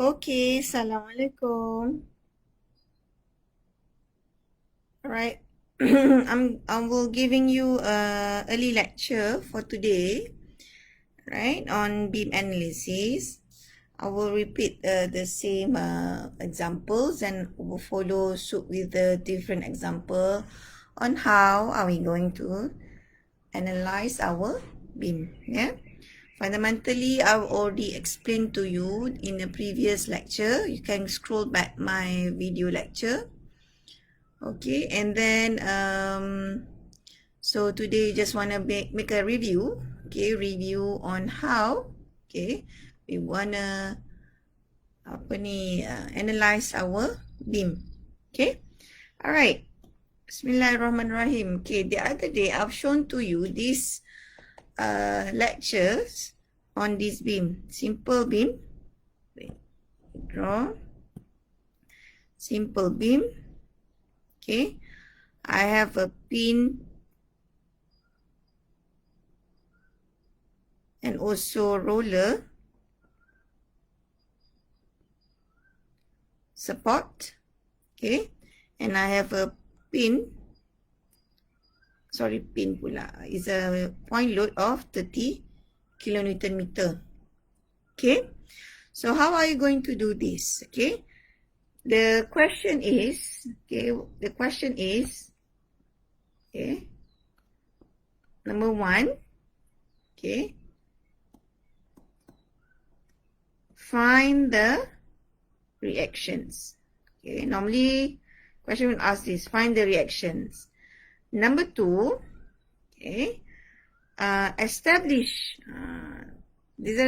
Okay, Assalamualaikum. Alright, I will giving you a early lecture for today, right, on beam analysis. I will repeat the same examples and will follow suit with the different example on how are we going to analyze our beam. Yeah. Fundamentally, I've already explained to you in the previous lecture. You can scroll back my video lecture. Okay, and then so today just want to make a review. Okay, review on how we want to analyze our beam. Okay, all right. Bismillahirrahmanirrahim. Okay, the other day I've shown to you these lectures on this beam, simple beam. Wait, draw simple beam. Okay, I have a pin and also roller support. Okay, and I have a pin pula, is a point load of 30 kilonewton meter. Okay, so how are you going to do this? Okay, the question is, number one, okay, find the reactions. Okay, normally question will ask this, find the reactions. Number two, okay, establish, this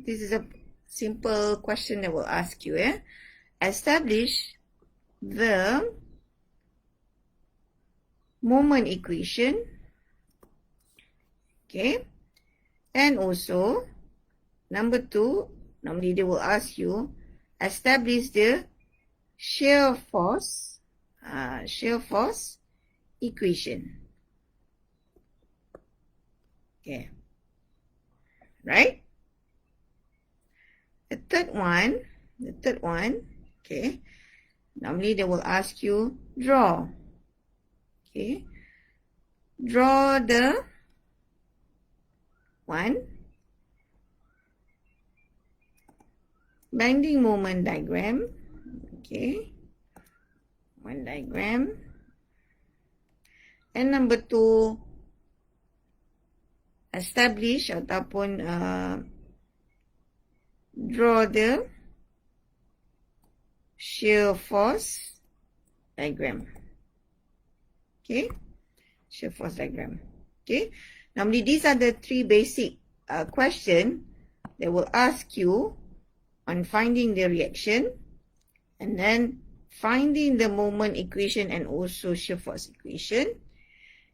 is a simple question that will ask you, establish the moment equation, okay, and also number two, normally they will ask you, establish the shear force equation. Okay, right? The third one, okay, normally they will ask you, draw. Okay, draw the bending moment diagram. Okay, one diagram. And number two, establish ataupun draw the shear force diagram. Okay, shear force diagram. Okay, normally these are the three basic questions they will ask you on finding the reaction, and then finding the moment equation and also shear force equation.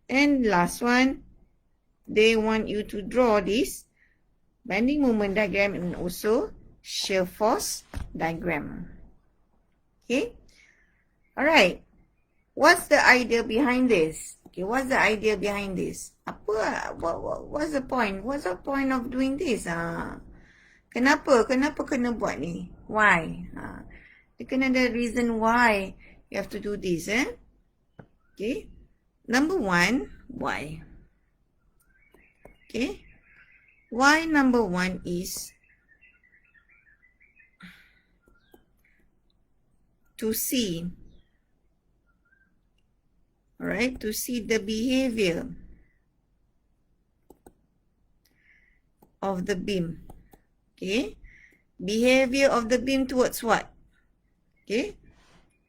And last one, they want you to draw this bending moment diagram and also shear force diagram. Okay, all right. What's the idea behind this? Okay, what's the idea behind this? What's the point? What's the point of doing this? Kenapa kena buat ni? Why? Dia kena ada reason why you have to do this, Okay. Number one, why? Okay. Why number one is to see, alright, to see the behavior of the beam. Okay, behavior of the beam towards what? Okay,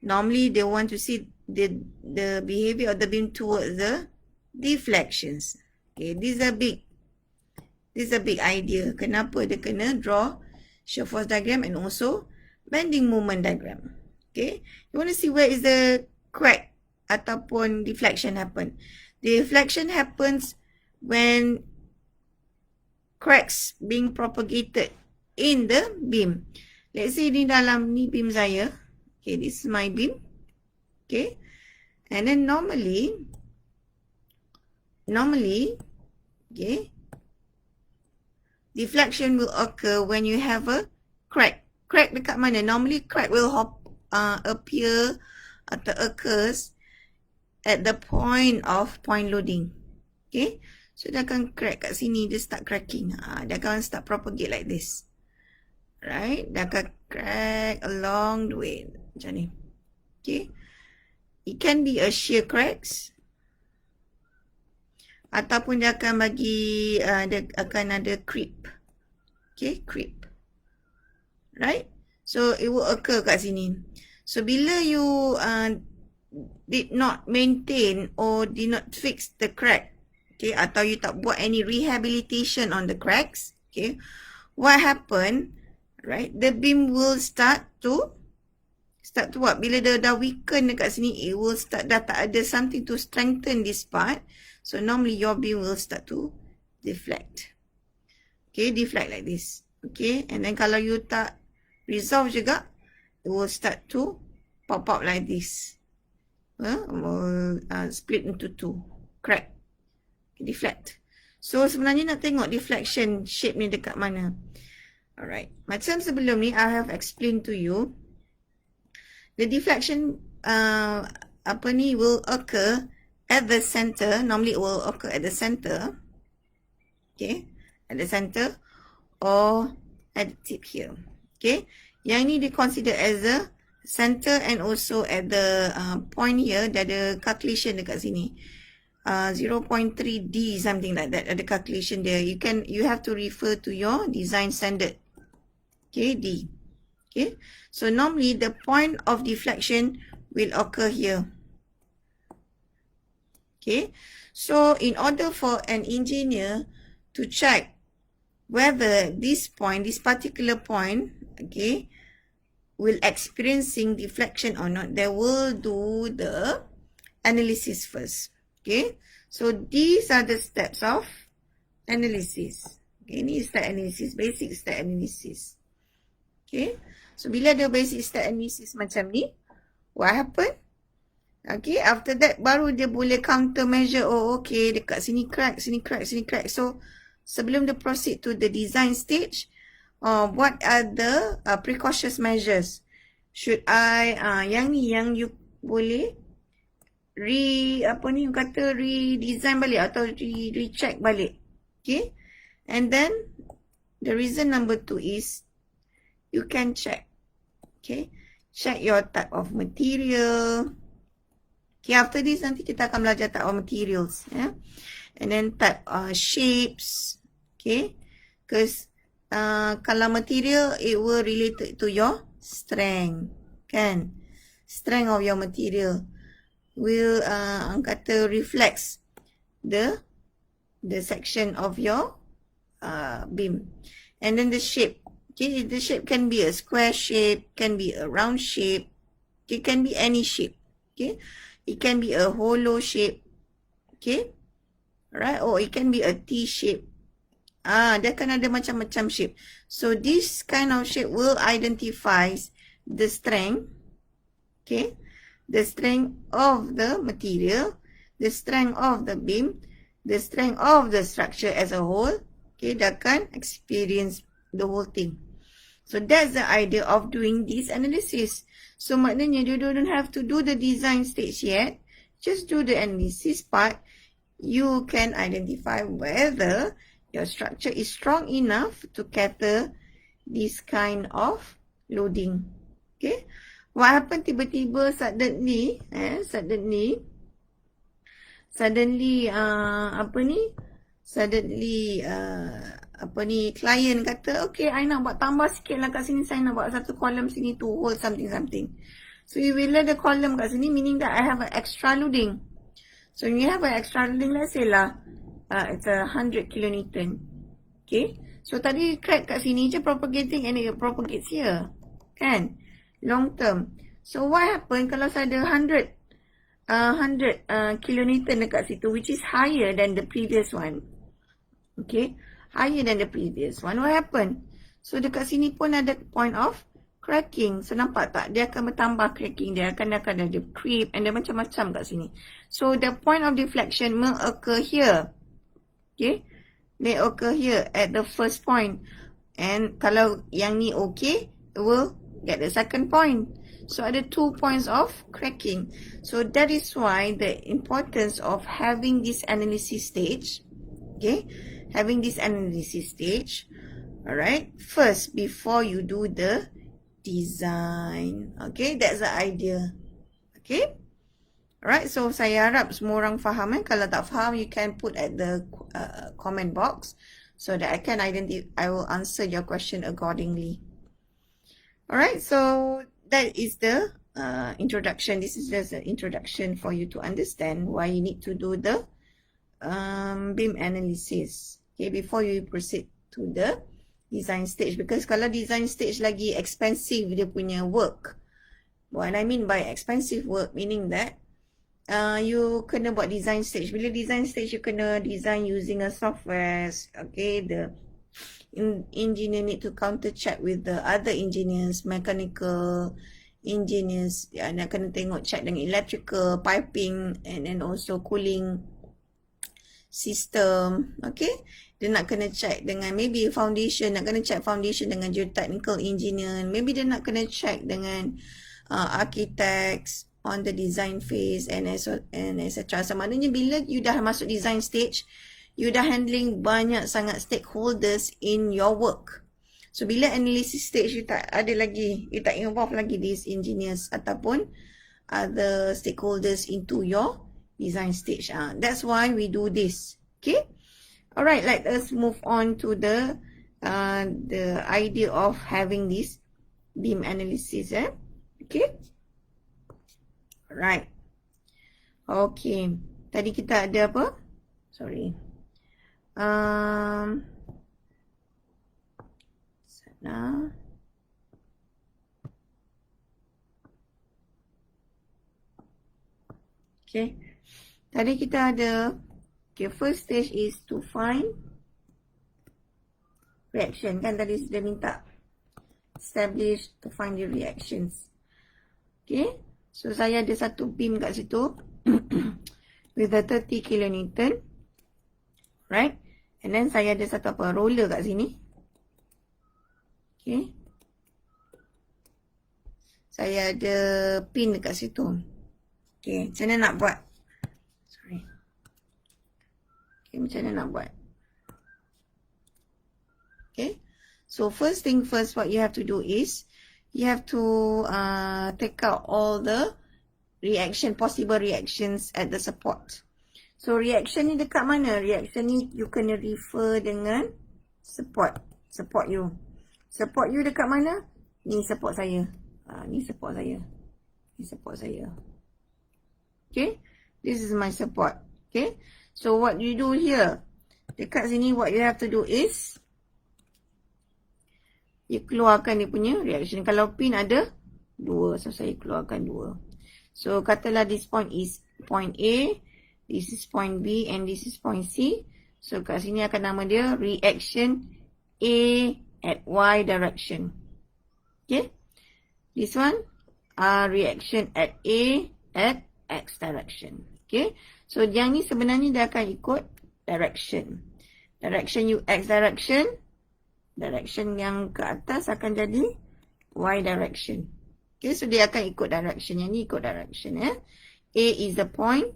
normally they want to see the behavior of the beam towards the deflections. Okay, this is a big idea. Kenapa dia kena draw shear force diagram and also bending moment diagram. Okay, you want to see where is the crack ataupun deflection happen. Deflection happens when cracks being propagated in the beam. Let's say di dalam ni beam saya. Okay, this is my beam. Okay, and then normally, okay, deflection will occur when you have a crack. Crack dekat mana? Normally crack will appear atau occurs at the point of point loading. Okay, so dia akan crack kat sini, dia start cracking. Dia akan start propagate like this. Right, dia akan crack along the way. Macam ni. Okay, it can be a shear cracks. Ataupun dia akan bagi, dia akan ada creep. Okay, creep. Right, so it will occur kat sini. So bila you did not maintain or did not fix the crack, okay, atau you tak buat any rehabilitation on the cracks, okay, what happen, right, the beam will start to what? Bila dia dah weaken dekat sini, it will start, dah tak ada something to strengthen this part. So normally your beam will start to deflect. Okay, deflect like this. Okay, and then kalau you tak resolve juga, it will start to pop out like this. Split into two. Crack. Deflect. So sebenarnya nak tengok deflection shape ni dekat mana. Alright. Macam sebelum ni, I have explained to you. The deflection will occur at the center. Normally it will occur at the center. Okay. At the center. Or at the tip here. Okay. Yang ni dia consider as a center and also at the point here. Dia ada calculation dekat sini. 0.3D something like that. Ada calculation there. You have to refer to your design standard. Okay. D. Okay. So normally the point of deflection will occur here. Okay. So in order for an engineer to check whether this particular point, okay, will experiencing deflection or not, they will do the analysis first. Okay. So these are the steps of analysis. Okay. Ini step analysis, basic step analysis. Okay. So bila ada basic step analysis macam ni, what happen? Okay. After that, baru dia boleh counter measure. Oh, okay. Dekat sini crack, sini crack, sini crack. So sebelum dia proceed to the design stage, what are the precautionary measures? Should I, yang you boleh redesign balik atau recheck balik. Okay. And then the reason number 2 is you can check. Okay. Check your type of material. Okay. After this nanti kita akan belajar type of materials. Yeah. And then type shapes. Okay. Because kalau material, it will related to your strength. Kan? Strength of your material will kata reflects the section of your beam. And then the shape. Okay, the shape can be a square shape, can be a round shape, it can be any shape. Okay, it can be a hollow shape. Okay, right, or it can be a T shape. Dia akan ada macam-macam shape. So this kind of shape will identify the strength. Okay, the strength of the material, the strength of the beam, the strength of the structure as a whole. Okay, dia akan experience the whole thing. So that's the idea of doing this analysis. So maknanya you don't have to do the design stage yet. Just do the analysis part. You can identify whether your structure is strong enough to cater this kind of loading. Okay. What happened tiba-tiba suddenly client kata, okay, I nak buat tambah sikit lah kat sini, saya nak buat satu column sini to hold something. So you will let the column kat sini, meaning that I have an extra loading. So when you have an extra loading, let's say lah, it's 100 kilonewton. Okay, so tadi crack kat sini je propagating and it propagates here. Kan? Long term. So what happen kalau saya ada 100 kilonewton dekat situ, which is higher than the previous one. Okay, higher than the previous one. What happened? So dekat sini pun ada point of cracking. So nampak tak? Dia akan bertambah cracking. Dia akan ada creep and dia macam-macam kat sini. So the point of deflection will occur here. Okay. may occur here at the first point. And kalau yang ni okay, it will get the second point. So ada 2 points of cracking. So that is why the importance of having this analysis stage. Okay, having this analysis stage. Alright, first before you do the design. Okay, that's the idea. Okay. Alright, so saya harap semua orang faham. Kalau tak faham, you can put at the comment box so that I can I will answer your question accordingly. Alright, so that is the introduction. This is just an introduction for you to understand why you need to do the beam analysis. Okay, before you proceed to the design stage. Because kalau design stage lagi expensive dia punya work. What I mean by expensive work, meaning that you kena buat design stage. Bila design stage, you kena design using a software. Okay, the engineer need to counter check with the other engineers, mechanical engineers. Nak kena tengok check dengan electrical, piping, and then also cooling system. Okay, dia nak kena check dengan maybe foundation, nak kena check foundation dengan geotechnical engineer. Maybe dia nak kena check dengan architects on the design phase and etc. So maknanya bila you dah masuk design stage, you dah handling banyak sangat stakeholders in your work. So bila analysis stage, you tak ada lagi, you tak involve lagi these engineers ataupun other stakeholders into your design stage. That's why we do this. Okay. Alright, let us move on to the idea of having this beam analysis. Okay. Right. Okay. Tadi kita ada apa? Sorry. Sana. Okay. Tadi kita ada, okay, first stage is to find reaction. Kan tadi sudah minta establish to find the reactions. Okay. So saya ada satu beam kat situ with a 30 kilonewton. Right. And then saya ada satu apa, roller kat sini. Okay. Saya ada pin dekat situ. Okay, macam mana nak buat? Sorry. Okay, macam mana nak buat? Okay. So first thing first, what you have to do is you have to take out all the possible reactions at the support. So reaction ni dekat mana? Reaction ni you kena refer dengan support you. Support you dekat mana? Ni support saya. Ni support saya. Ni support saya. Okay, this is my support. Okay, so what you do here, dekat sini what you have to do is you keluarkan dia punya reaction. Kalau pin ada 2, so saya keluarkan 2. So katalah this point is point A, this is point B, and this is point C. So kat sini akan nama dia reaction A at Y direction. Okay, this one reaction at A at X direction. Okay, so yang ni sebenarnya dia akan ikut direction. Direction you X direction. Direction yang ke atas akan jadi Y direction. Okay, so dia akan ikut direction. Yang ni ikut direction. A is the point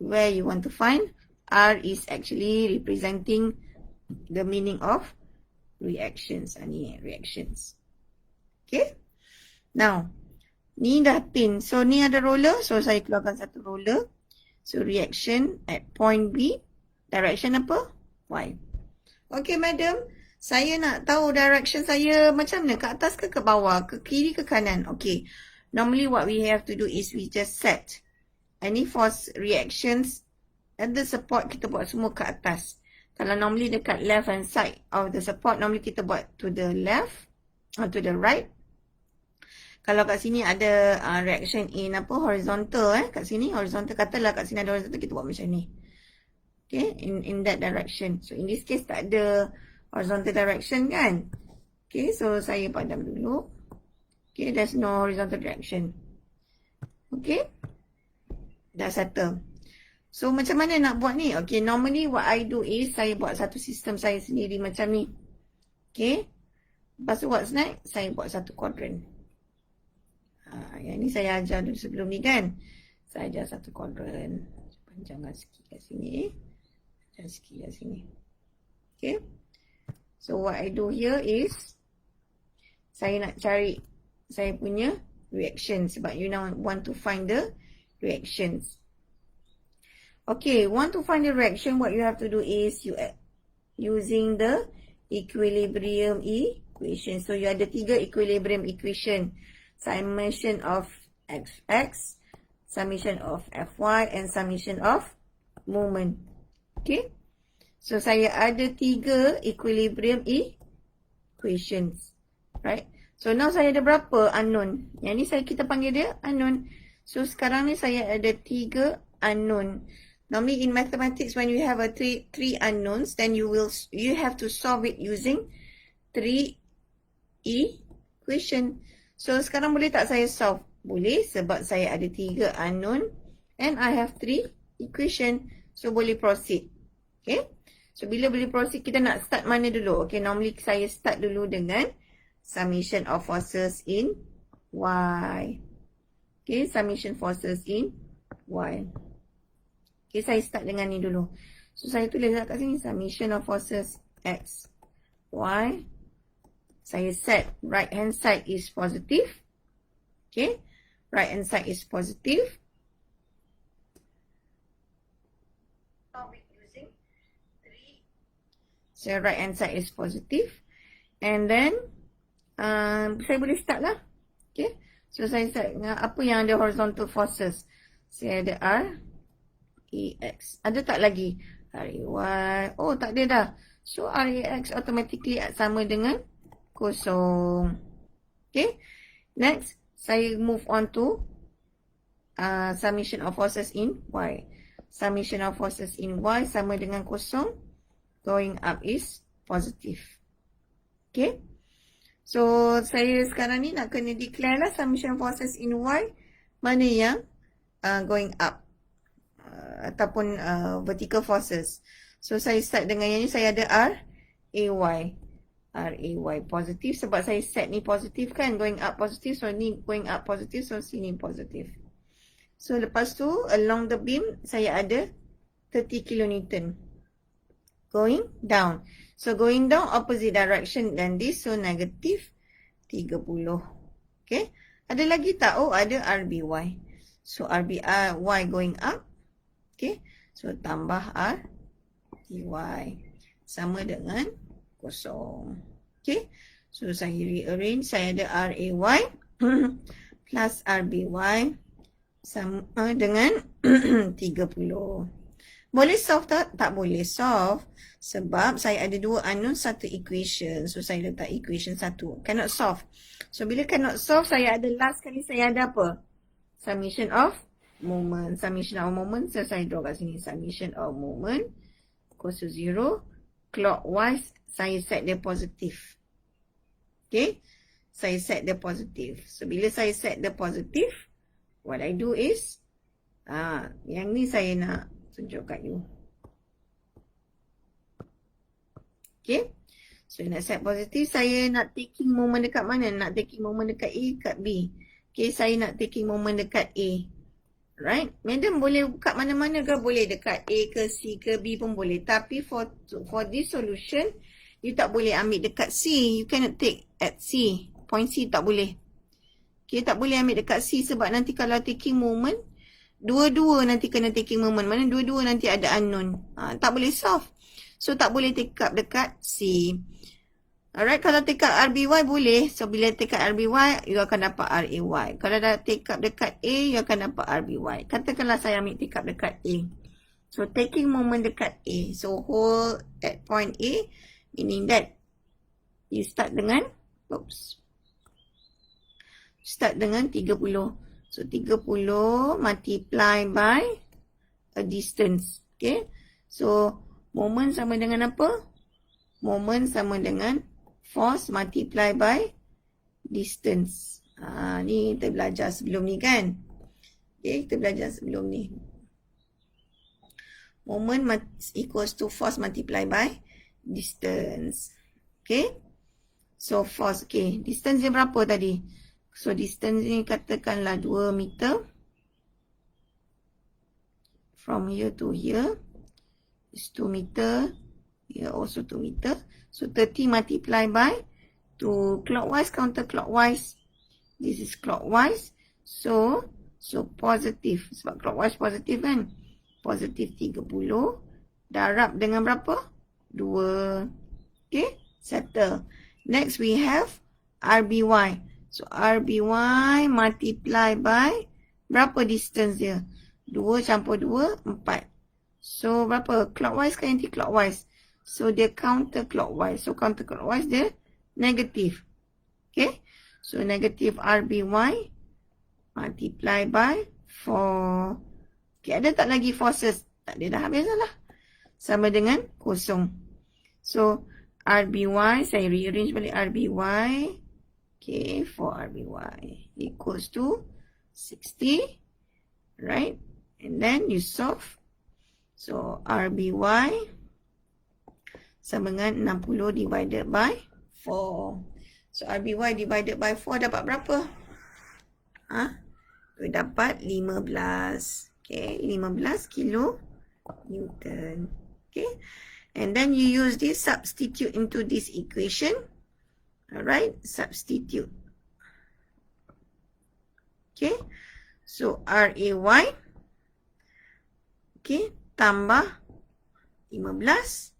where you want to find. R is actually representing the meaning of reactions. Ni reactions. Okay, now ni dah pin. So ni ada roller. So saya keluarkan satu roller. So reaction at point B. Direction apa? Y. Okay madam. Saya nak tahu direction saya macam mana? Ke atas ke bawah? Ke kiri ke kanan? Okay. Normally what we have to do is we just set any force reactions at the support, kita buat semua ke atas. Kalau normally dekat left hand side of the support, normally kita buat to the left or to the right. Kalau kat sini ada reaction in apa horizontal kat sini horizontal, katalah kat sini ada horizontal, kita buat macam ni. Okay, in that direction. So in this case tak ada horizontal direction kan. Okay, so saya padam dulu. Okay, there's no horizontal direction. Okay, dah settle. So, macam mana nak buat ni? Okay, normally what I do is, saya buat satu sistem saya sendiri macam ni. Okay. Lepas tu what's next? Saya buat satu quadrant. Yang ni saya ajar dulu sebelum ni kan. Saya ajar satu quadrant. Panjangkan sikit kat sini. Dan sikit kat sini. Okay. So, what I do here is, saya nak cari saya punya reaction. Sebab you now want to find the reactions. Okay, want to find the reaction, what you have to do is you using the equilibrium equation. So you ada 3 equilibrium equation. Summation of fx, summation of fy, and summation of moment. Okay. So saya ada 3 equilibrium equations. Right. So now saya ada berapa unknown? Yang ni kita panggil dia unknown. So sekarang ni saya ada 3 unknown. Normally in mathematics, when you have a three unknowns, then you have to solve it using 3 equation. So sekarang boleh tak saya solve? Boleh, sebab saya ada 3 unknown and I have 3 equation. So boleh proceed. Okay. So bila boleh proceed, kita nak start mana dulu? Okay, normally saya start dulu dengan summation of forces in Y. Okay, summation forces in Y. Okay, saya start dengan ni dulu. So, saya tulis kat sini, summation of forces X, Y. Saya set right hand side is positive. Okay, right hand side is positive. So, right hand side is positive. And then, saya boleh start lah. Okay, so saya start dengan apa yang ada horizontal forces. Saya ada R, Ax. Ada tak lagi? Ray. Oh, tak ada dah. So, Rax automatically sama dengan kosong. Okay. Next, saya move on to summation of forces in Y. Summation of forces in Y sama dengan kosong. Going up is positive. Okay. So, saya sekarang ni nak kena declare lah summation forces in Y. Mana yang going up. Ataupun vertical forces. So, saya start dengan yang ni. Saya ada R, AY. R, AY positif. Sebab saya set ni positif kan. Going up positif. So, ni going up positif. So, sini positif. So, lepas tu, along the beam, saya ada 30 kilonewton. Going down. So, going down opposite direction than this. So, negative 30. Okay. Ada lagi tak? Oh, ada RBY. So, RBY going up. Okay, so tambah R dy sama dengan kosong. Okay, so saya rearrange. Saya ada RAY plus RBY sama dengan 30. Boleh solve tak? Tak boleh solve. Sebab saya ada 2 unknown, 1 equation. So saya letak equation 1. Cannot solve. So bila cannot solve, saya ada last kali saya ada apa? Summation of moment. Summation of moment. So, saya draw kat sini. Summation of moment. Equals to 0. Clockwise, saya set dia positif. Okay. Saya set dia positif. So, bila saya set dia positif, what I do is, yang ni saya nak tunjuk kat you. Okay. So, nak set positif, saya nak taking moment dekat mana? Nak taking moment dekat A, kat B. Okay, saya nak taking moment dekat A. Right? Madam boleh kat mana-mana ke? Boleh dekat A ke C ke B pun boleh. Tapi for this solution, you tak boleh ambil dekat C. You cannot take at C. Point C tak boleh. Okay, tak boleh ambil dekat C sebab nanti kalau taking moment, dua-dua nanti kena taking moment. Mana dua-dua nanti ada unknown. Tak boleh solve. So, tak boleh take up dekat C. Alright, kalau take up RBY boleh. So, bila take up RBY, you akan dapat RAY. Kalau dah take up dekat A, you akan dapat RBY. Katakanlah saya ambil take up dekat A. So, taking moment dekat A. So, hold at point A, meaning that you start dengan, start dengan 30. So, 30 multiply by a distance. Okay. So, moment sama dengan apa? Moment sama dengan force multiply by distance. Ni kita belajar sebelum ni kan. Okay, kita belajar sebelum ni. Moment equals to force multiplied by distance. Okay. So force, okay. Distance dia berapa tadi? So distance ni katakanlah 2 meter. From here to here is 2 meter. Here also 2 meter. So 30 multiplied by 2 clockwise, counterclockwise. This is clockwise. So positive. Sebab clockwise positive kan? Positif 30. Darab dengan berapa? 2. Okay, settle. Next we have RBY. So RBY multiply by berapa distance dia? 2 campur 2, 4. So berapa? Clockwise ke anti-clockwise? So dia counterclockwise. So counterclockwise dia negative. Okay, so negative RBY multiply by 4. Okay, ada tak lagi forces? Tak ada dah, habis lah. Sama dengan kosong. So, RBY, saya rearrange balik RBY. Okay, for RBY equals to 60. Right? And then you solve. So, RBY sama dengan 60 divided by 4. So, RBY divided by 4 dapat berapa? Dapat 15. Okay, 15 kilo Newton. Okay, and then you use this, substitute into this equation. Alright, substitute. Okay, so RAY, okay, tambah 15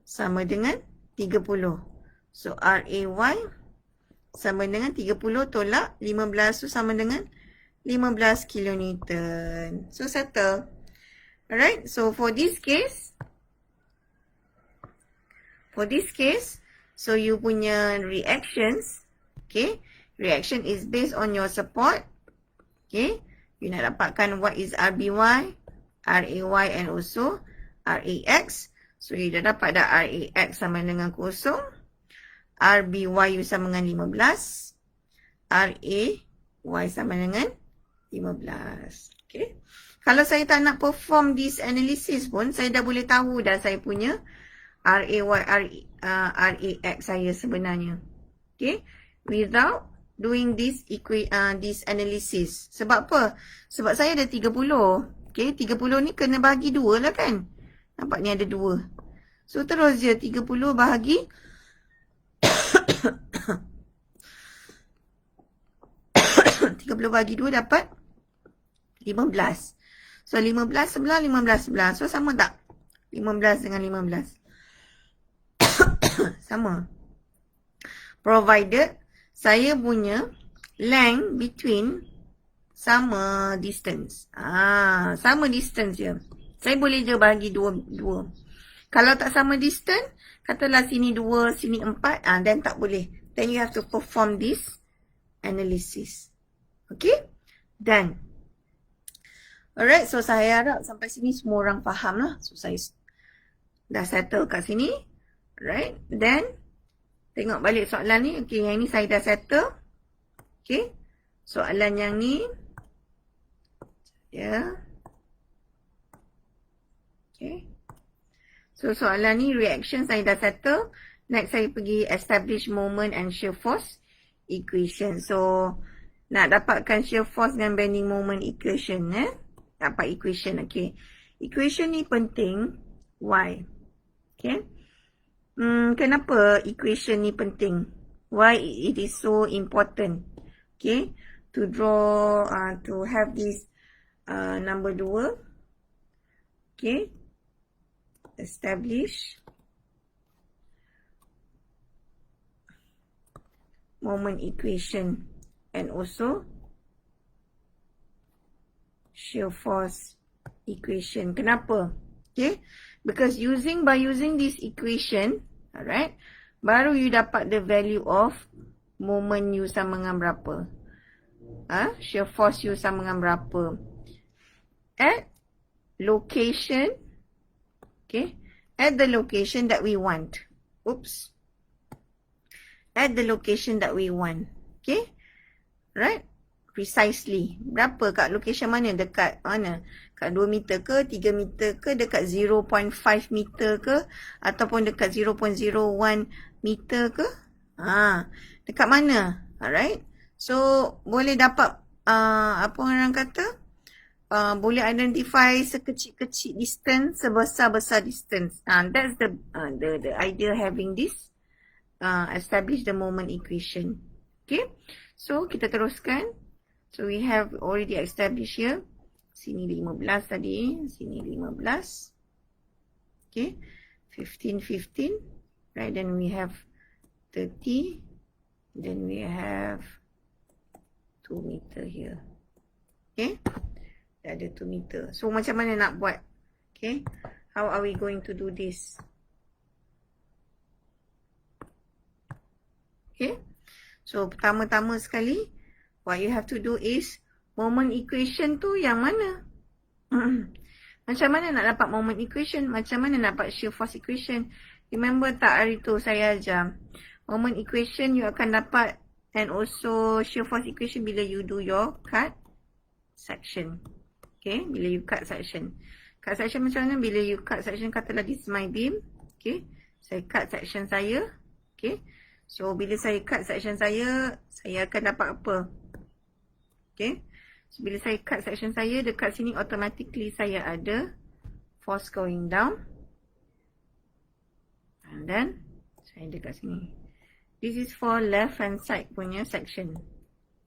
sama dengan 30. So RAY sama dengan 30 tolak 15 tu sama dengan 15 kilonewton. So settle. Alright, so for this case, so you punya reactions, okay, reaction is based on your support. Okay, you nak dapatkan what is RBY, RAY and also RAX. So you dah dapat dah RAX sama dengan 0, RBY you sama dengan 15, RAY sama dengan 15. Okay. Kalau saya tak nak perform this analysis pun, saya dah boleh tahu dah saya punya RAY, RAX saya sebenarnya. Okay. Without doing this analysis. Sebab apa? Sebab saya ada 30. Okay. 30 ni kena bahagi 2 lah kan. Nampak ni ada 2. So terus je 30 bahagi 30 bahagi 2 dapat 15. So 15 sebelah, 15 sebelah. So sama tak? 15 dengan 15. Sama. Provided saya punya length between sama distance. Sama distance je. Saya boleh je bahagi 2. Kalau tak sama distance, katalah sini 2, sini 4, then tak boleh. Then you have to perform this analysis. Okay? Done. Alright, so saya harap sampai sini semua orang faham lah. So saya dah settle kat sini. Right, then tengok balik soalan ni. Okay, yang ni saya dah settle. Okay, soalan yang ni. Ya. Okay. So soalan ni reaction saya dah settle. Next saya pergi establish moment and shear force equation. So nak dapatkan shear force dan bending moment equation, dapat equation. Okay, equation ni penting. Why? Okay, kenapa equation ni penting? Why it is so important? Okay, to draw, to have this number 2. Okay, establish moment equation and also shear force equation. Kenapa? Okay, because by using this equation, alright, baru you dapat the value of moment you sama dengan berapa. Shear force you sama dengan berapa. At location, okay, at the location that we want. Oops. At the location that we want. Okay, right? precisely. Berapa kat location mana? Dekat mana? Kat 2 meter ke, 3 meter ke, dekat 0.5 meter ke, ataupun dekat 0.01 meter ke? Dekat mana? Alright. So, boleh dapat, apa orang kata? Boleh identify sekecil-kecil distance, sebesar-besar distance. That's the idea having this, establish the moment equation. Okay. So, kita teruskan. So, we have already established here. Sini 15 tadi. Sini 15. Okay. 15. Right. Then we have 30. Then we have 2 meter here. Okay. Dah ada 2 meter. So, macam mana nak buat? Okay. How are we going to do this? Okay. So, pertama-tama sekali, what you have to do is, moment equation tu yang mana? Macam mana nak dapat moment equation? Macam mana nak dapat shear force equation? Remember tak hari tu saya ajar? Moment equation you akan dapat, and also shear force equation bila you do your cut section. Okay, bila you cut section. Cut section macam mana? Bila you cut section, katalah this is my beam. Okay, saya cut section saya. Okay, so bila saya cut section saya akan dapat apa? Okay, so bila saya cut section saya, dekat sini automatically saya ada force going down. And then, saya dekat sini. This is for left hand side punya section.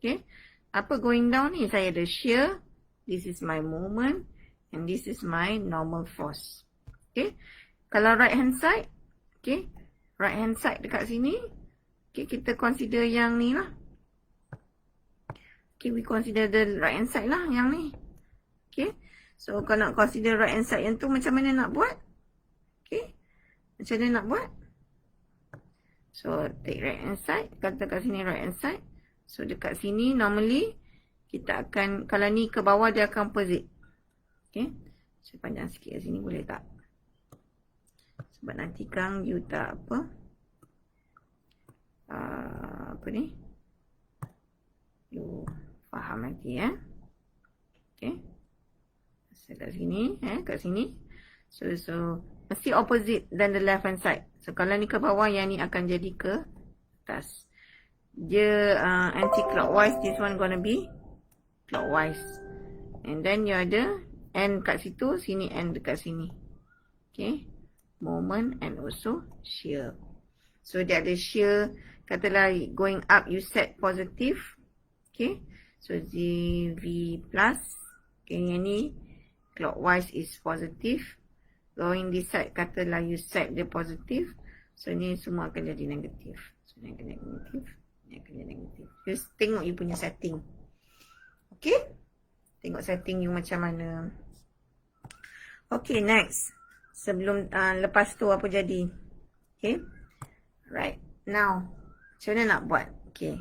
Okay, apa going down ni? Saya ada shear. This is my moment. And this is my normal force. Okay, kalau right hand side. Okay, right hand side dekat sini. Okay, kita consider yang ni lah. Okay, we consider the right hand side lah yang ni. Okay, so kalau nak consider right hand side yang tu, macam mana nak buat? Okay, macam mana nak buat? So, take right hand side. Kata kat sini right hand side. So, dekat sini normally kita akan, kalau ni ke bawah dia akan opposite. Okay, saya panjang sikit kat sini boleh tak? Sebab nanti kan you tak apa? Apa ni? You faham nanti ya. Okay. Saya kat sini, kat sini. So mesti opposite than the left hand side. So kalau ni ke bawah, yang ni akan jadi ke atas. Dia anti-clockwise, this one gonna be clockwise. And then you ada end kat situ, sini end dekat sini. Okay. Moment and also shear. So dia ada shear, katalah going up you set positive. Okay, so ZV plus. Okay, yang ni clockwise is positive. Going this side, katalah you set the positive. So ni semua akan jadi negatif. So ni akan negatif, ni akan jadi negatif. Just tengok you punya setting. Okay, tengok setting you macam mana. Okay, next. Sebelum lepas tu apa jadi? Okay, right. Now, macam mana nak buat? Okay,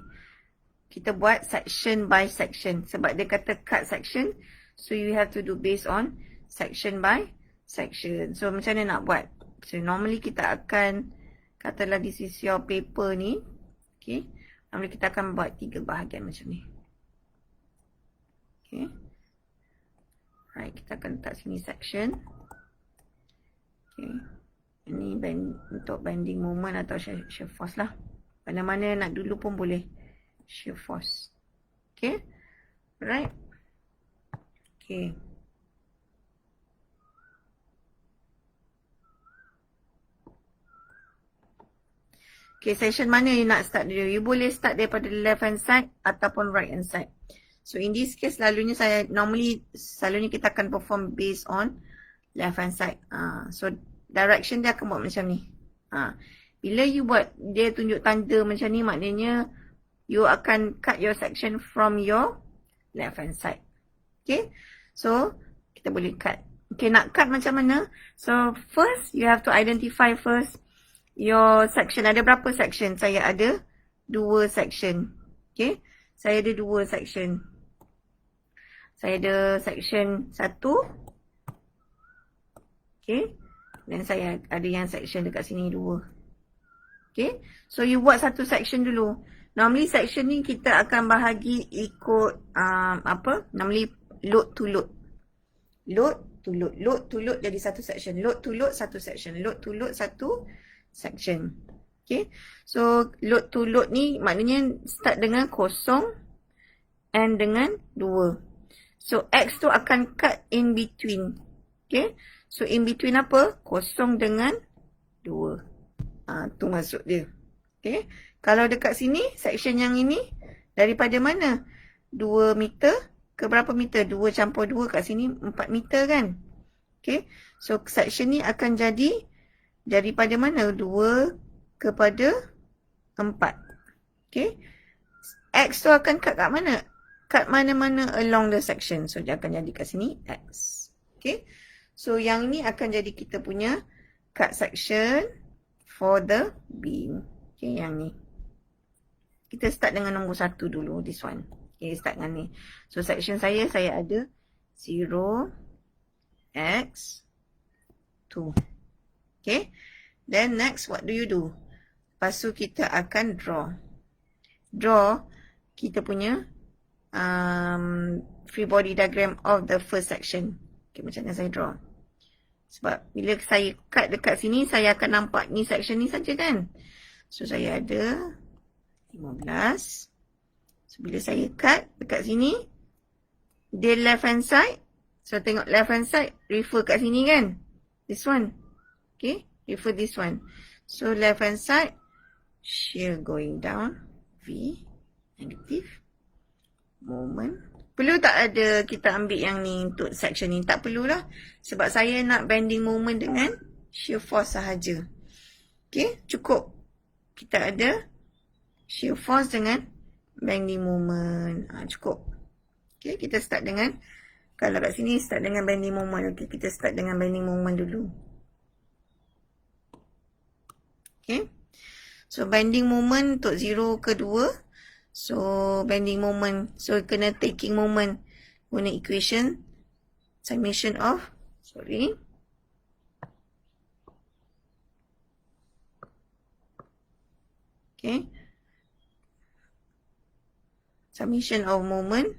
kita buat section by section. Sebab dia kata cut section. So, you have to do based on section by section. So, macam mana nak buat? So, normally kita akan, katalah this is your paper ni. Okay. Normally kita akan buat 3 bahagian macam ni. Okay. Right, kita akan letak sini section. Okay. Ini untuk bending moment atau shear force lah. Mana-mana nak dulu pun boleh. Shear force. Okay. Right. Okay. Okay, section mana you nak start dulu? You boleh start daripada left hand side ataupun right hand side. So, in this case, selalunya kita akan perform based on left hand side. So, direction dia akan buat macam ni. Bila you buat, dia tunjuk tanda macam ni, maknanya you akan cut your section from your left hand side. Okay. So, kita boleh cut. Okay, nak cut macam mana? So, first, you have to identify first your section. Ada berapa section? Saya ada 2 section. Okay. Saya ada 2 section. Saya ada section 1. Okay. Dan saya ada yang section dekat sini 2. Okay. So, you buat satu section dulu. Normally section ni kita akan bahagi ikut normally load to load. Load to load. Load to load jadi satu section. Load to load satu section. Load to load satu section. Okay. So load to load ni maknanya start dengan kosong and dengan 2. So X tu akan cut in between. Okay. So in between apa? Kosong dengan 2. Tu maksud dia. Okay. Kalau dekat sini, section yang ini, daripada mana? 2 meter ke berapa meter? 2 campur 2 kat sini, 4 meter kan? Okay. So, section ni akan jadi daripada mana? 2 kepada 4. Okay. X tu akan cut kat mana? Kat mana-mana along the section. So, dia akan jadi kat sini, X. Okay. So, yang ni akan jadi kita punya cut section for the beam. Okay, yang ni. Kita start dengan nombor 1 dulu, this one. Okay, start dengan ni. So, section saya ada 0, X, 2. Okay. Then next, what do you do? Lepas tu kita akan draw. Draw kita punya free body diagram of the first section. Okay, macam mana saya draw? Sebab bila saya cut dekat sini, saya akan nampak ni section ni saja kan? So, saya ada 15. So, bila saya cut dekat sini, dia left hand side. So, tengok left hand side, refer kat sini kan? This one. Okay, refer this one. So, left hand side, shear going down, V, negative, moment. Perlu tak ada kita ambil yang ni untuk section ni? Tak perlulah. Sebab saya nak bending moment dengan shear force sahaja. Okay, cukup. Kita ada shear force dengan bending moment. Cukup. Okay, kita start dengan, kalau kat sini start dengan bending moment. Okay, kita start dengan bending moment dulu. Okay. So, bending moment untuk 0 ke 2. So, bending moment. So, kena taking moment. Guna equation. Summation of. Okay. Summation of moment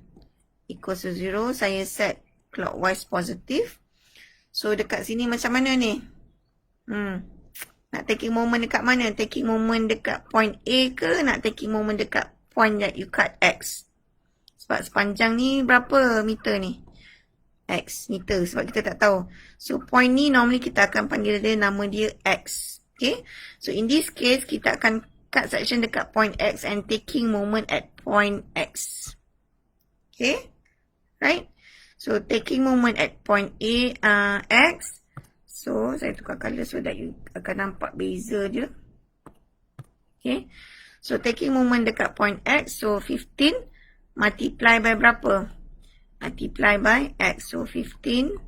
equals to 0. Saya set clockwise positive. So, dekat sini macam mana ni? Nak taking moment dekat mana? Taking moment dekat point A ke? Nak taking moment dekat point that you cut X? Sebab sepanjang ni berapa meter ni? X meter. Sebab kita tak tahu. So, point ni normally kita akan panggil dia, nama dia X. Okay. So, in this case, kita akan cut section dekat point X and taking moment at point X. Okay. Right. So, taking moment at point A, X. So, saya tukar colour so that you akan nampak beza je. Okay. So, taking moment dekat point X. So, 15 multiply by berapa? Multiply by X. So, 15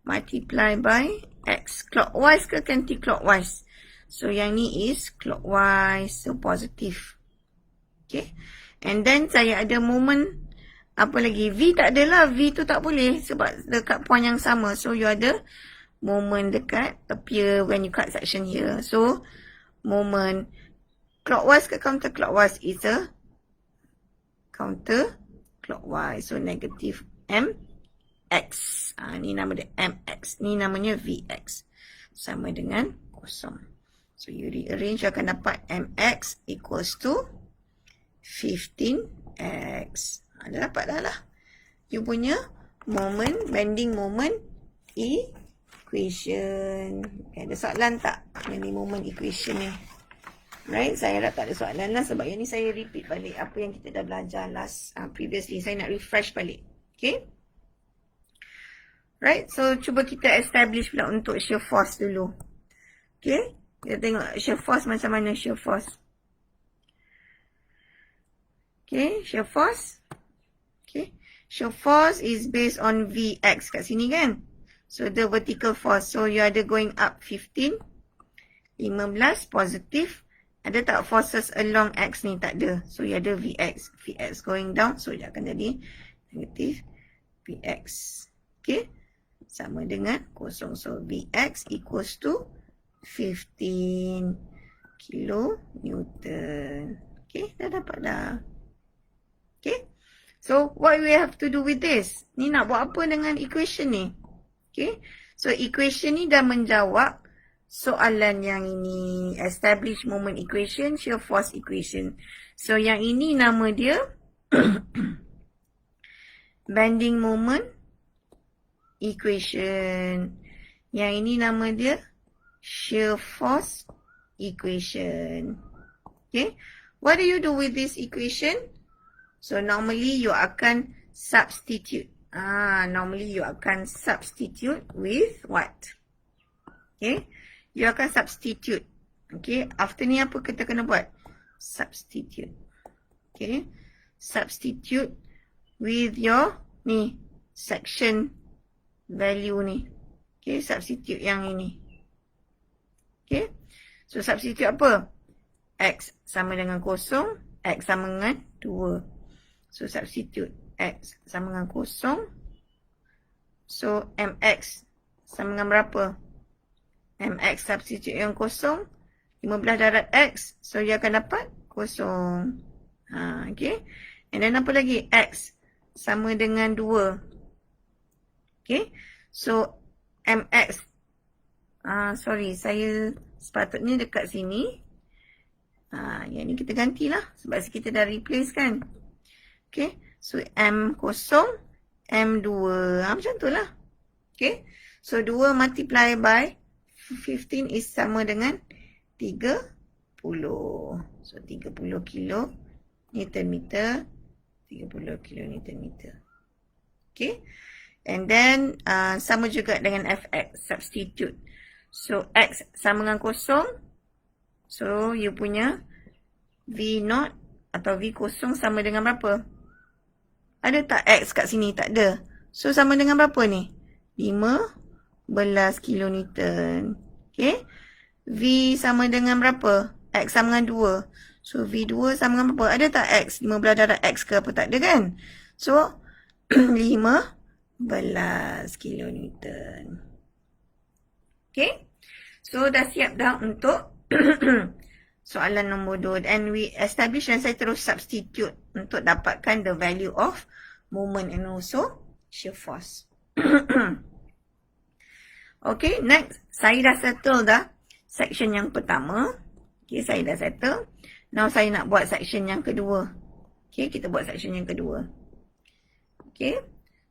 multiply by X. Clockwise ke anti-clockwise? So, yang ni is clockwise. So, positive. Okay. And then, saya ada moment. Apa lagi? V tak adalah. V tu tak boleh. Sebab dekat point yang sama. So, you ada moment dekat appear when you cut section here. So, moment clockwise ke counterclockwise is a counterclockwise. So, negative MX. Ni nama dia MX. Ni namanya VX. Sama dengan kosong. So, you rearrange, you akan dapat MX equals to 15X. Dah dapat dah lah. You punya moment, bending moment equation. Okay, ada soalan tak? Bending moment equation ni. Right, saya harap tak ada soalan lah. Sebab yang ni saya repeat balik apa yang kita dah belajar last previously. Saya nak refresh balik. Okay. Right, so cuba kita establish pula untuk shear force dulu. Okay. Kita tengok shear force macam mana shear force. Okay, shear force. Okay, shear force is based on Vx kat sini kan. So, the vertical force. So, you ada going up 15. 15 positive. Ada tak forces along X ni? Tak ada. So, you ada Vx. Vx going down. So, dia akan jadi negative Vx. Okay. Sama dengan kosong. So, Vx equals to 15 kilonewton. Okay, dah dapat dah. Okay. So, what we have to do with this? Ni nak buat apa dengan equation ni? Okay. So, equation ni dah menjawab soalan yang ini. Establish moment equation, shear force equation. So, yang ini nama dia bending moment equation. Yang ini nama dia shear force equation. Okay. What do you do with this equation? So, normally you akan substitute. Normally you akan substitute with what? Okay. You akan substitute. Okay. After ni apa kita kena buat? Substitute. Okay. Substitute with your ni section value ni. Okay. Substitute yang ini. Okay. So, substitute apa? X sama dengan 0. X sama dengan 2. So, substitute X sama dengan 0. So, MX sama dengan berapa? MX substitute yang 0. 15 darat X. So, dia akan dapat 0. Okay. And then apa lagi? X sama dengan 2. Okay. So, MX. Sorry. Saya sepatutnya dekat sini. Yang ni kita gantilah. Sebab kita dah replace kan. Okay. So, M0, M2. Macam tu lah. Okay. So, 2 multiply by 15 is sama dengan 30. So, 30 kilo Newton meter. 30 kilo Newton meter. Okay. And then, sama juga dengan Fx. Substitute. So, X sama dengan 0. So, you punya V0 atau V0 sama dengan berapa? Ada tak X kat sini? Tak ada. So, sama dengan berapa ni? 15 kilonewton. Okay. V sama dengan berapa? X sama dengan 2. So, V2 sama dengan berapa? Ada tak X? 15 darab X ke apa? Tak ada kan? So, 15 kilonewton. Okay. So, dah siap dah untuk soalan nombor 2. And we establish dan saya terus substitute untuk dapatkan the value of moment and also shear force. Okay, next. Saya dah settle dah section yang pertama. Okay, saya dah settle. Now, saya nak buat section yang kedua. Okay, kita buat section yang kedua. Okay,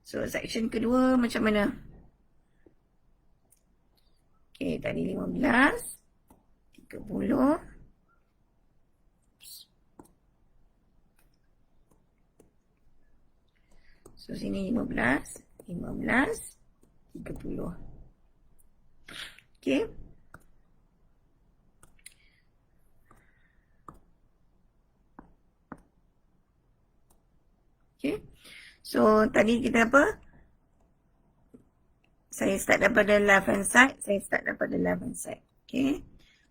so section kedua macam mana? Okay, tadi 15, 30. So, sini 15, 30. Okay. Okay. So, tadi kita apa? Saya start daripada left hand side. Okay.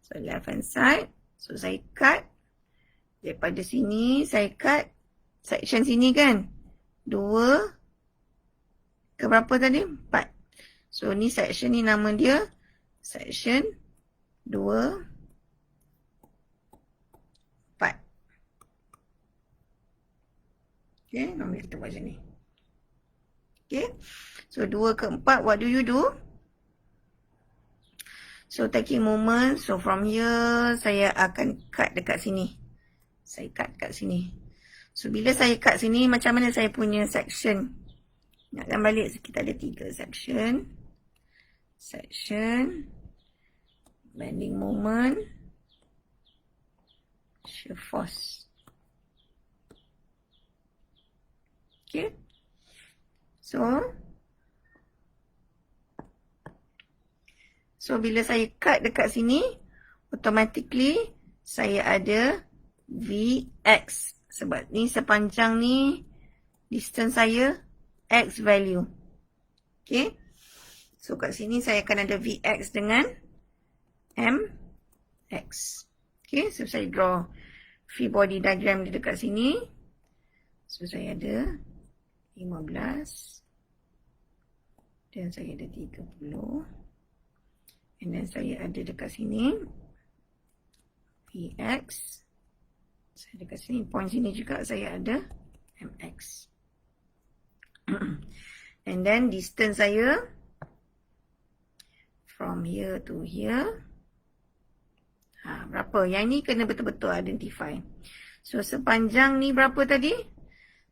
So, left hand side. So, saya cut. Daripada sini, saya cut. Section sini kan? 2. Ke berapa tadi? 4. So, ni section ni nama dia. Section 2. 4. Okay, normally kita buat macam ni. Okay. So, 2 ke 4, what do you do? So, taking moment. So, from here, saya akan cut dekat sini. Saya cut dekat sini. So, bila saya cut sini, macam mana saya punya section? Ingatkan balik, kita ada 3 section. Section. Bending moment. Shear force. Okay. So, bila saya cut dekat sini, automatically, saya ada Vx. Sebab ni sepanjang ni, distance saya, X value. Okay. So, kat sini saya akan ada Vx dengan Mx. Okay. So, saya draw free body diagram di dekat sini. So, saya ada 15. Dan saya ada 30. And then saya ada dekat sini Vx Saya dekat sini, point sini juga saya ada mx. And then distance saya from here to here. Berapa? Yang ni kena betul-betul identify. So sepanjang ni berapa tadi?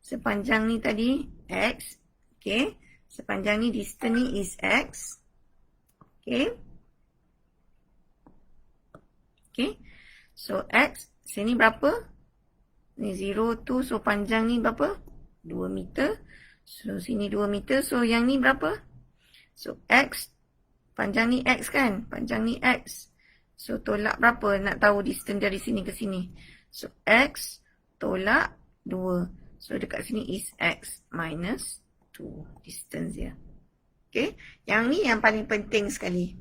Sepanjang ni tadi x. Okay. Sepanjang ni distance ni is x. Okay. Okay. So x sini berapa? Ni 0 tu. So panjang ni berapa? 2 meter. So sini 2 meter. So yang ni berapa? So x. Panjang ni x kan? Panjang ni x. So tolak berapa? Nak tahu distance dari sini ke sini. So x tolak 2. So dekat sini is x minus 2. Distance dia. Okay. Yang ni yang paling penting sekali.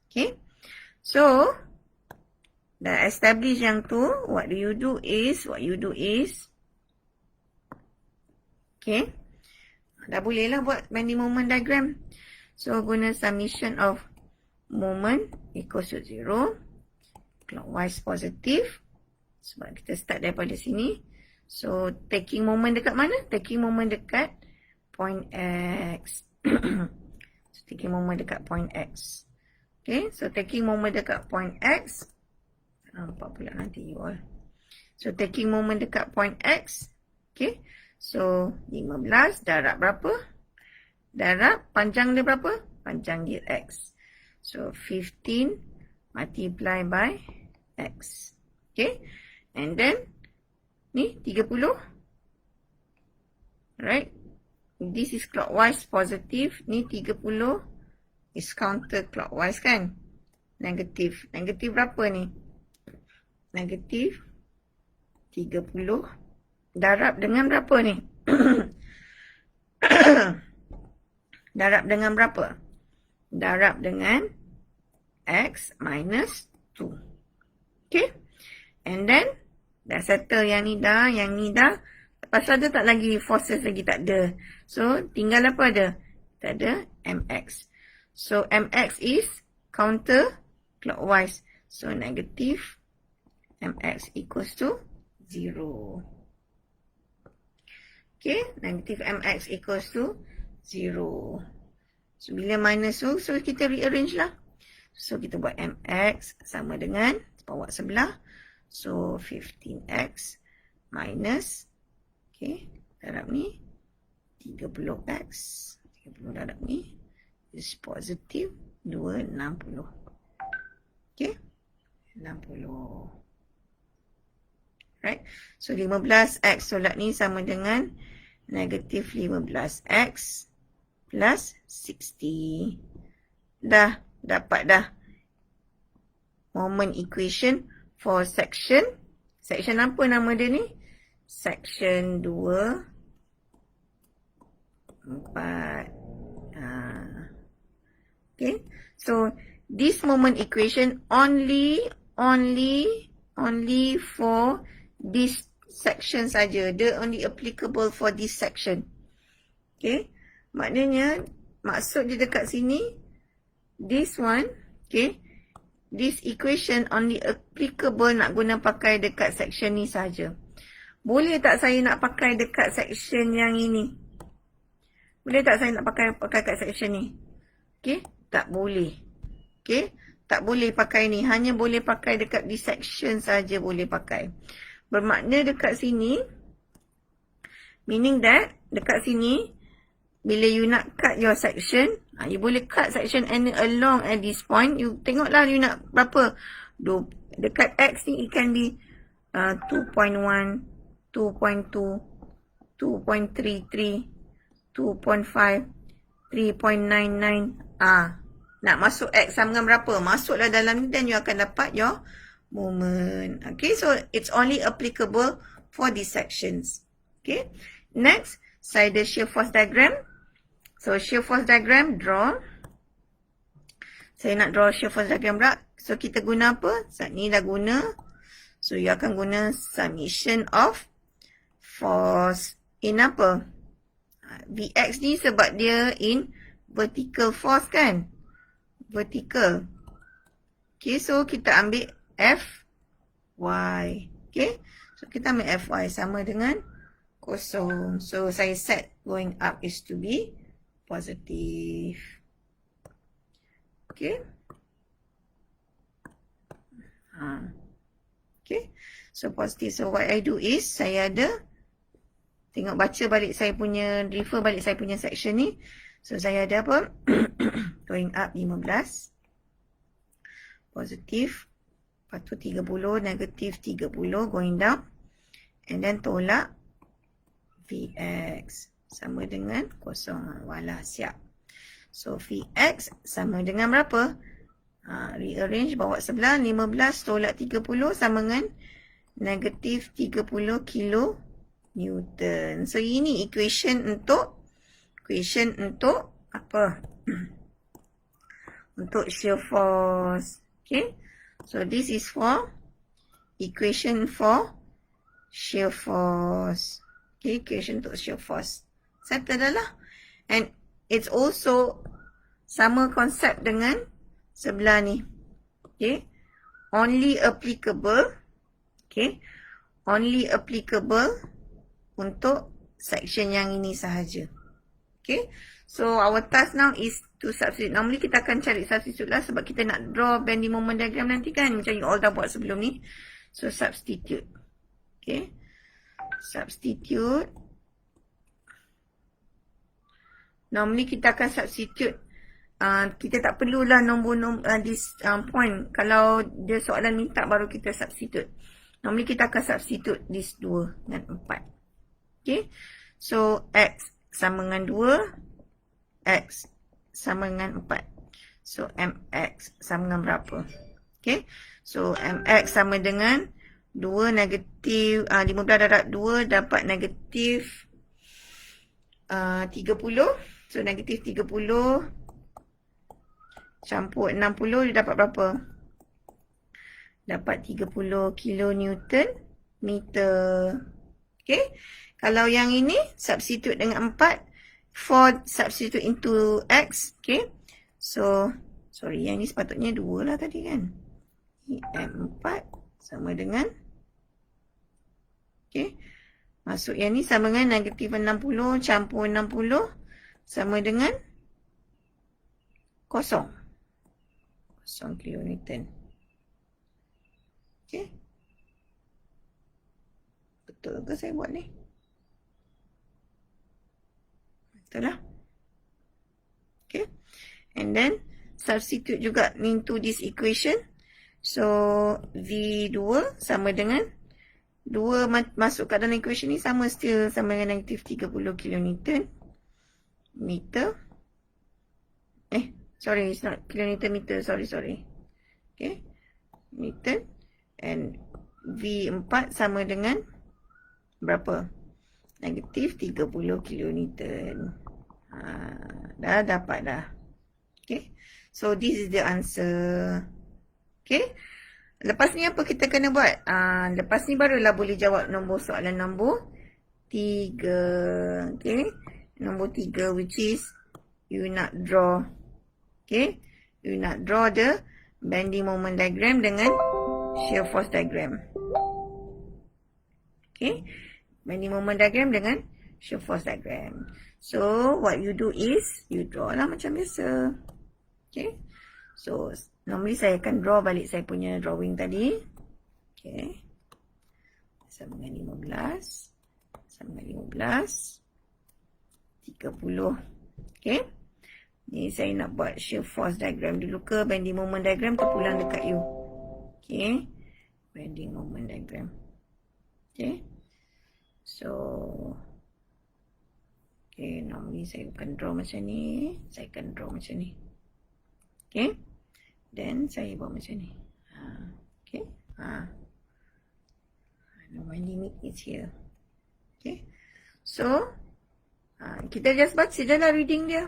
Okay. So dah establish yang tu. What you do is. Okay. Dah boleh lah buat bending moment diagram. So guna summation of moment equals to 0. Clockwise positive. Sebab kita start daripada sini. So taking moment dekat mana? Taking moment dekat point x. So taking moment dekat point x. Okay. So taking moment dekat point x. Nampak pula nanti you all. So taking moment dekat point x. Okay. So 15 darab berapa? Darab panjang dia berapa? Panjang dia x. So 15 multiply by x. Okay. And then ni 30. Right. This is clockwise positive. Ni 30 is counterclockwise kan? Negatif. Negatif berapa ni? Negatif 30 darab dengan berapa ni? Darab dengan berapa? Darab dengan x minus 2. Okay. And then dah settle yang ni dah. Yang ni dah. Pasal ada tak lagi forces lagi? Tak ada. So tinggal apa ada? Tak ada mx. So mx is counterclockwise. So negative mx equals to 0. Okay, negative mx equals to 0. So bila minus tu, so kita rearrange lah. So kita buat mx sama dengan, bawa sebelah. So 15x minus, okay, darab ni 30x. 30 darab ni is positive 260. Okay, 60. Right. So 15x tolak ni sama dengan negatif 15x plus 60. Dah dapat dah moment equation for section. Section apa nama dia ni? Section 2 4. Okay. So this moment equation only for this section saja. Dia only applicable for this section. Okay. Maknanya, maksud dia dekat sini, this one, okay, this equation only applicable nak guna pakai dekat section ni saja. Boleh tak saya nak pakai dekat section yang ini? Boleh tak saya nak pakai kat section ni? Okay. Tak boleh. Okay. Tak boleh pakai ni. Hanya boleh pakai dekat this section saja boleh pakai. Bermakna dekat sini, meaning that, dekat sini, bila you nak cut your section, you boleh cut section and along at this point, you tengoklah you nak berapa. Dekat X ni, it can be 2.1, 2.2, 2.33, 2.5, 3.99. Nak masuk X sama dengan berapa? Masuklah dalam ni, then you akan dapat your moment. Okay, so it's only applicable for these sections. Okay, next, saya ada shear force diagram. So, shear force diagram, draw. Saya nak draw shear force diagram pula. So, kita guna apa? Saat ni dah guna. So, you akan guna summation of force in apa? Vx ni sebab dia in vertical force kan? Vertical. Okay, so kita ambil F, Y. Okay. So kita ambil Fy sama dengan kosong. So saya set going up is to be positive. Okay. Okay. So positive. So what I do is saya ada tengok baca balik saya punya, refer balik saya punya section ni. So saya ada apa? Going up 15. Positif. Lepas tu 30, negatif 30, going down. And then tolak Vx sama dengan kosong. Walah, siap. So Vx sama dengan berapa? Rearrange, bawa sebelah. 15 tolak 30 sama dengan negatif 30 kilo Newton. So ini equation untuk apa? Untuk shear force. Okay. So this is for equation for shear force. Okay, equation untuk shear force. Settle dah lah. And it's also sama konsep dengan sebelah ni. Okay. Only applicable. Okay. Only applicable untuk section yang ini sahaja. Okay. So our task now is to substitute. Normally kita akan cari substitute lah sebab kita nak draw bending moment diagram nanti kan. Macam you all dah buat sebelum ni. So substitute. Okay. Substitute. Normally kita akan substitute. Kita tak perlulah nombor this point. Kalau dia soalan minta baru kita substitute. Normally kita akan substitute this 2 dan 4. Okay. So X sama dengan 2. X sama dengan 4. So Mx sama dengan berapa? Okay. So Mx sama dengan 2 negatif 15 darab 2 dapat negatif 30. So negatif 30 campur 60 dia dapat berapa? Dapat 30 kilonewton meter. Okay. Kalau yang ini substitute dengan 4. 4 substitute into X. Okay. So, sorry, yang ni sepatutnya 2 lah tadi kan. M4 sama dengan. Okay. Masuk yang ni sama dengan negatif 60 campur 60 sama dengan kosong. Kosong kilonewton. Okay. Betul ke saya buat ni? Betul lah. Okay. And then, substitute juga into this equation. So, V2 sama dengan 2 masuk kat dalam equation ni sama still sama dengan negatif 30 kilonewton meter. Sorry, it's not kilonewton meter. Sorry. Okay. Meter. And V4 sama dengan berapa? Negatif 30 kilonewton. Dah dapat dah. Okay. So, this is the answer. Okay. Lepas ni apa kita kena buat? Lepas ni barulah boleh jawab nombor soalan nombor 3. Okay. Nombor 3 which is you nak draw. Okay. You nak draw the bending moment diagram dengan shear force diagram. Okay. Bending moment diagram dengan shear force diagram. So, what you do is, you draw lah macam biasa. Okay. So, normally saya akan draw balik saya punya drawing tadi. Okay. Sama dengan 15. Sama dengan 15. 30. Okay. Ni saya nak buat shear force diagram dulu ke bending moment diagram terpulang dekat you. Okay. Bending moment diagram. Okay. So, okay, normally saya akan draw macam ni. Saya akan draw macam ni. Okay. Then, saya buat macam ni. Okay. My limit is here. Okay. So, kita just baca je lah reading dia.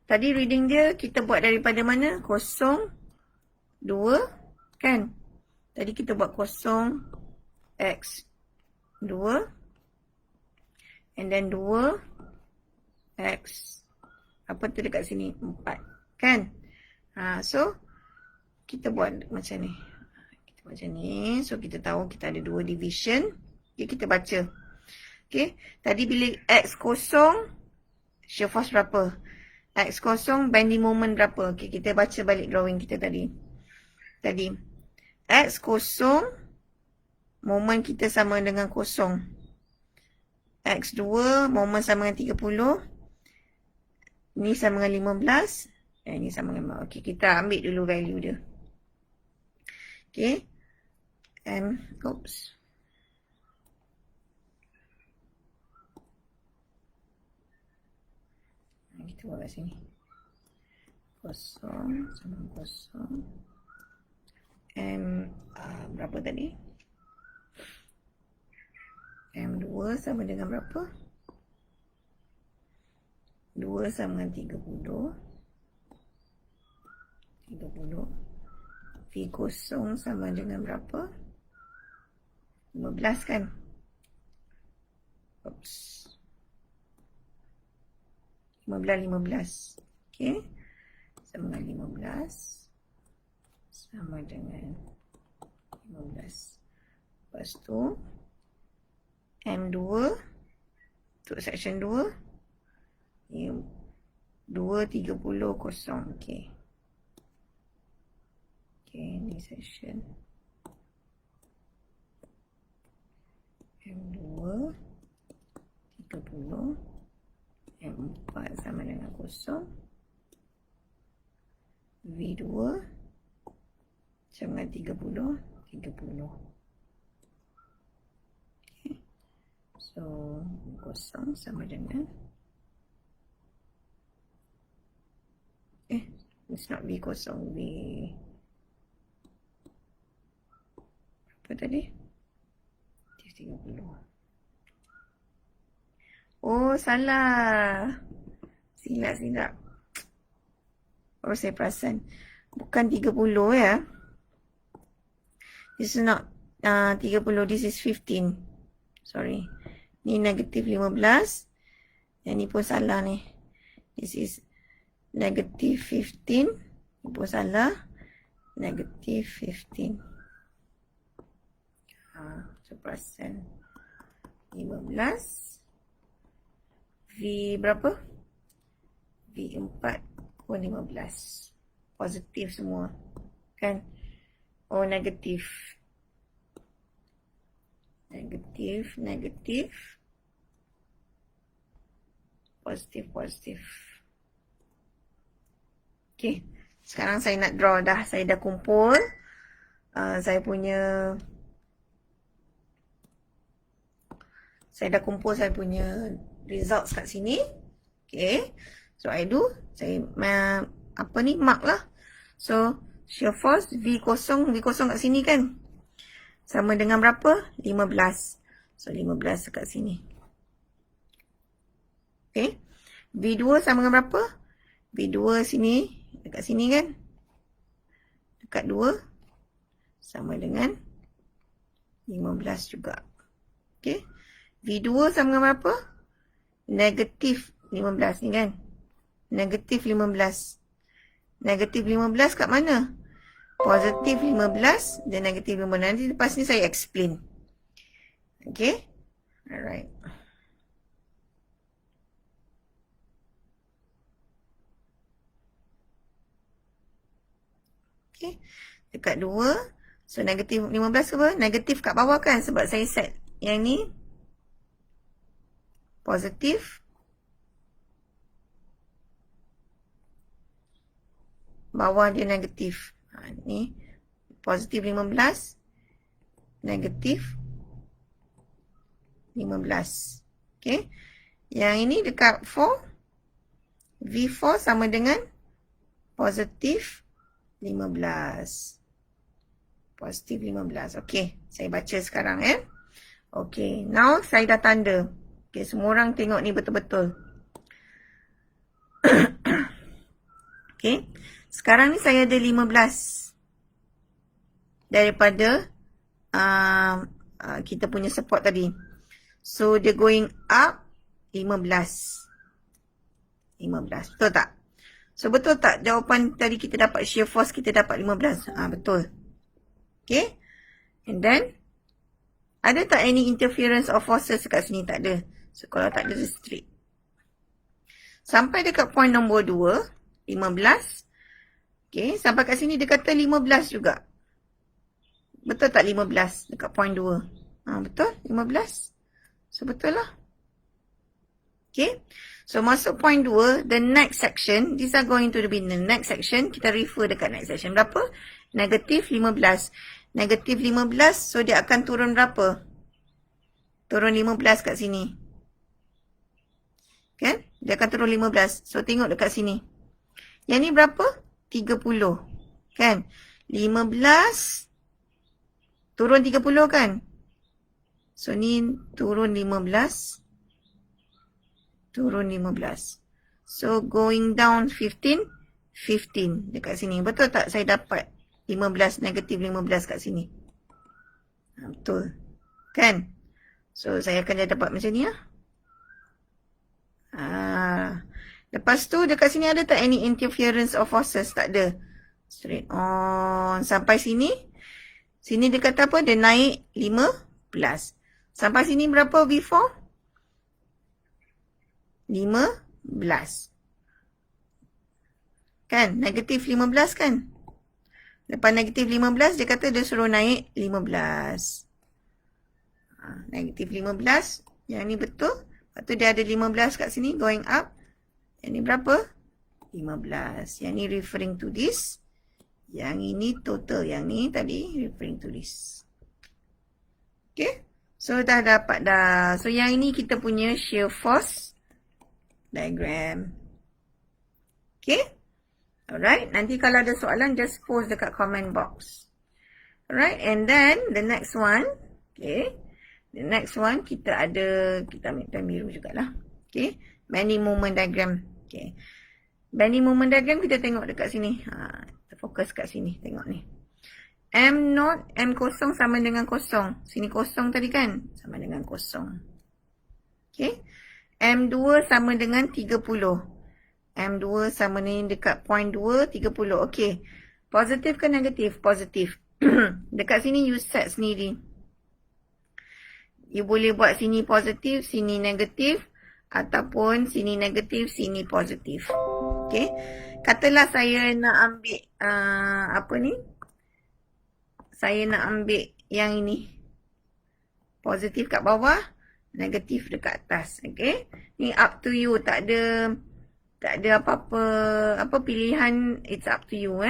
Tadi reading dia kita buat daripada mana? 0, 2, kan? Tadi kita buat 0, X, 2 and then 2 X apa tu dekat sini 4 kan. So kita buat macam ni, kita Macam ni. So, kita tahu kita ada 2 division. Okay, kita baca. Okay. Tadi bila X kosong, shear force berapa? X kosong, bending moment berapa? Okay, kita baca balik drawing kita tadi. X kosong, moment kita sama dengan kosong. X2, moment sama dengan 30. Ni sama dengan 15. Ni sama dengan 5. Okay, kita ambil dulu value dia. Okay. Oops. Kita buat kat sini. Kosong sama kosong. Berapa tadi? M2 sama dengan berapa? 2 sama dengan 30. V kosong sama dengan berapa? 15 kan? Oops. 15. Okay. Sama dengan 15. Sama dengan 15. Lepas tu, M2. Untuk section 2. Ni 2, 30, kosong. Okay. Okay, ni section. M2, 30. M4 sama dengan kosong. V2 sama dengan 30. Okay. So, kosong sama dengan it's not V kosong, V apa tadi? 30. Oh, salah. Silap. Oh, saya perasan. Bukan 30 ya. This is not 30. This is 15. Sorry. Ni negatif 15. Yang ni pun salah ni. This is negatif 15. Ni pun salah. Negatif 15. Saya perasan. 15. V berapa? V4 pun 15. Positif semua. Kan? Oh, negatif. Negatif. Positif. Okay. Sekarang saya nak draw dah. Saya dah kumpul. Saya punya results kat sini. Okay. So, I do. Saya mark lah. So, shear force V kosong kat sini kan. Sama dengan berapa? 15. So, 15 dekat sini. Okay. V2 sama dengan berapa? V2 sini. Dekat sini kan. Dekat 2. Sama dengan 15 juga. Okay. V2 sama dengan berapa? Negatif 15 ni kan. Negatif 15. Negatif 15 kat mana? Positif 15 dan negatif 15. Nanti lepas ni saya explain. Okay. Alright. Okay. Dekat 2. So, negatif 15 apa? Negatif kat bawah kan? Sebab saya set yang ni. Positif. Bawah dia negatif. Ni. Positif 15. Negatif 15. Okay. Yang ini dekat 4. V4 sama dengan positif 15. Positif 15. Okay. Saya baca sekarang Okay. Now, saya dah tanda. Okay. Semua orang tengok ni betul-betul. Okay. Sekarang ni saya ada 15. Daripada kita punya support tadi. So, dia going up 15. Betul tak? So, betul tak jawapan tadi kita dapat shear force kita dapat 15? Betul. Okay. And then, ada tak any interference of forces kat sini? Tak ada. So, kalau tak ada, dia straight. Sampai dekat point nombor 2, 15. Okay, sampai kat sini dia kata 15 juga. Betul tak 15 dekat point 2? Betul, 15. So, betul lah. Okay, so masuk point 2, the next section, these are going to be the next section. Kita refer dekat next section. Berapa? Negatif 15. Negatif 15, so dia akan turun berapa? Turun 15 kat sini. Kan? Dia akan turun 15. So, tengok dekat sini. Yang ni berapa? 30. Kan? 15. Turun 30 kan? So, ni turun 15. Turun 15. So, going down 15. 15 dekat sini. Betul tak saya dapat 15, negatif 15 kat sini? Betul. Kan? So, saya akan dapat macam ni lah. Lepas tu, dekat sini ada tak any interference of forces? Tak ada. Straight on. Sampai sini. Sini dia kata apa? Dia naik 15. Sampai sini berapa before? 15. Kan? Negatif 15 kan? Lepas negatif 15, dia kata dia suruh naik 15. Negatif 15. Yang ni betul. Lepas tu dia ada 15 kat sini. Going up. Yang ni berapa? 15. Yang ni referring to this. Yang ini total. Yang ni tadi referring to this. Okay. So dah dapat dah. So yang ini kita punya shear force diagram. Okay. Alright, nanti kalau ada soalan, just post dekat comment box. Alright, and then the next one, okay. The next one, kita ambil pen biru jugalah. Okay, bending moment diagram. Okay, bending moment diagram kita tengok dekat sini. Kita fokus kat sini, tengok ni. M0, M0 sama dengan kosong. Sini kosong tadi kan? Sama dengan kosong. Okay, M2 sama dengan 30. M2 sama ni dekat point 2, 30. Okay. Positif ke negatif? Positif. Dekat sini you set sendiri. You boleh buat sini positif, sini negatif. Ataupun sini negatif, sini positif. Okay. Katalah saya nak ambil, apa ni? Saya nak ambil yang ini. Positif kat bawah, negatif dekat atas. Okay. Ni up to you. Tak ada apa-apa pilihan, it's up to you